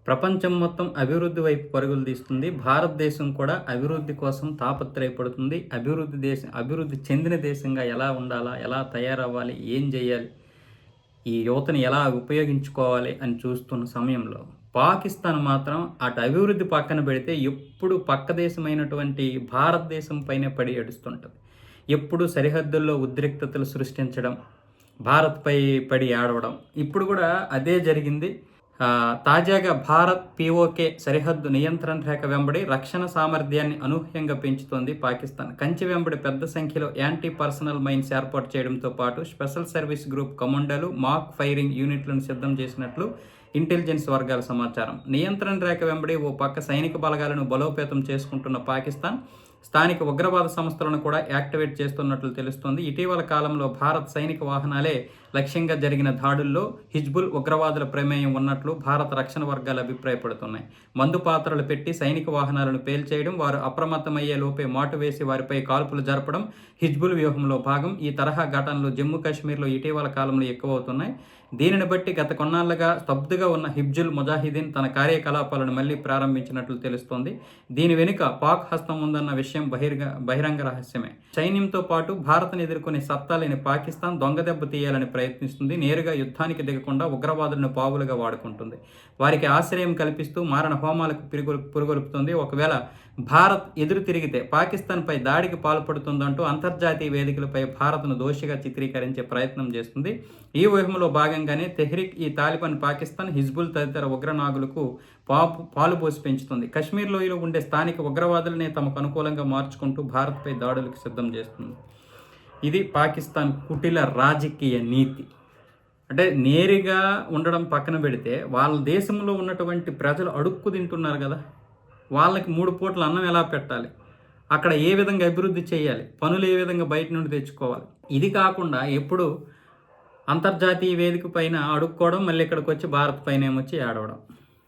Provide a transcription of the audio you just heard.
ప్రపంచం మొత్తం అభివృద్ధి వైపు పరుగులు తీస్తుంది. భారతదేశం కూడా అభివృద్ధి కోసం తాపత్రయపడుతుంది. అభివృద్ధి చెందిన దేశంగా ఎలా ఉండాలా? ఎలా తయారవ్వాలి? ఏం జేయాలి? ఈ యువతని ఎలా ఉపయోగించుకోవాలి అని చూస్తున్న సమయంలో పాకిస్తాన్ మాత్రం అటు అభివృద్ధి పక్కన పెడితే ఎప్పుడు పక్క దేశమైనటువంటి భారతదేశం పైనే పడి ఏడుస్తుంటది. ఎప్పుడు సరిహద్దుల్లో ఉద్రిక్తతలు సృష్టించడం, భారత్‌పై పడి ఏడవడం. ఇప్పుడు కూడా అదే జరిగింది. తాజాగా భారత్ పీఓకే సరిహద్దు నియంత్రణ రేఖ వెంబడి రక్షణ సామర్థ్యాన్ని అనూహ్యంగా పెంచుతోంది పాకిస్తాన్. కంచె వెంబడి పెద్ద సంఖ్యలో యాంటీ పర్సనల్ మైన్స్ ఏర్పాటు చేయడంతో పాటు స్పెషల్ సర్వీస్ గ్రూప్ కమాండోలు, మాక్ ఫైరింగ్ యూనిట్లను సిద్ధం చేసినట్లు ఇంటెలిజెన్స్ వర్గాల సమాచారం. నియంత్రణ రేఖ వెంబడి ఓ పక్క సైనిక బలగాలను బలోపేతం చేసుకుంటున్న పాకిస్తాన్ స్థానిక ఉగ్రవాద సంస్థలను కూడా యాక్టివేట్ చేస్తున్నట్లు తెలుస్తోంది. ఇటీవల కాలంలో భారత్ సైనిక వాహనాలే లక్ష్యంగా జరిగిన దాడుల్లో హిజ్బుల్ ఉగ్రవాదుల ప్రమేయం ఉన్నట్లు భారత రక్షణ వర్గాలు అభిప్రాయపడుతున్నాయి. మందు పాత్రలు పెట్టి సైనిక వాహనాలను పేల్చేయడం, వారు అప్రమత్తమయ్యే లోపే మాటు వేసి వారిపై కాల్పులు జరపడం హిజ్బుల్ వ్యూహంలో భాగం. ఈ తరహా ఘటనలు జమ్మూ కాశ్మీర్లో ఇటీవల కాలంలో ఎక్కువవుతున్నాయి. దీనిని బట్టి గత కొన్నాళ్లుగా స్తబ్దుగా ఉన్న హిజ్బుల్ ముజాహిదీన్ తన కార్యకలాపాలను మళ్లీ ప్రారంభించినట్లు తెలుస్తోంది. దీని వెనుక పాక్ హస్తం ఉందన్న విషయం బహిరంగ రహస్యమే. సైన్యంతో పాటు భారత్ను ఎదుర్కొనే సత్తా లేని పాకిస్తాన్ దొంగదెబ్బ తీయాలని ప్రయత్నిస్తుంది. నేరుగా యుద్ధానికి దిగకుండా ఉగ్రవాదులను పావులుగా వాడుకుంటుంది. వారికి ఆశ్రయం కల్పిస్తూ మారణ హోమాలకు పురుగొల్పుతుంది. ఒకవేళ భారత్ ఎదురు తిరిగితే పాకిస్తాన్పై దాడికి పాల్పడుతుందంటూ అంతర్జాతీయ వేదికలపై భారత్ను దోషిగా చిత్రీకరించే ప్రయత్నం చేస్తుంది. ఈ వ్యూహంలో భాగంగానే తెహ్రీక్ ఈ తాలిబాన్ పాకిస్తాన్, హిజ్బుల్ తదితర ఉగ్రనాగులకు పాలు పోసి పెంచుతుంది. కశ్మీర్ లోయలో ఉండే స్థానిక ఉగ్రవాదులనే తమకు అనుకూలంగా మార్చుకుంటూ భారత్పై దాడులకు సిద్ధం చేస్తుంది. ఇది పాకిస్తాన్ కుటిల రాజకీయ నీతి. అంటే నేరుగా ఉండడం పక్కన పెడితే వాళ్ళ దేశంలో ఉన్నటువంటి ప్రజలు అడుక్కు తింటున్నారు కదా, వాళ్ళకి 3 పూట్ల అన్నం ఎలా పెట్టాలి, అక్కడ ఏ విధంగా అభివృద్ధి చేయాలి, పనులు ఏ విధంగా బయట నుండి తెచ్చుకోవాలి, ఇది కాకుండా ఎప్పుడు అంతర్జాతీయ వేదిక పైన అడుక్కోవడం, మళ్ళీ ఇక్కడికి వచ్చి భారత్ పైన ఏమొచ్చి ఏడవడం.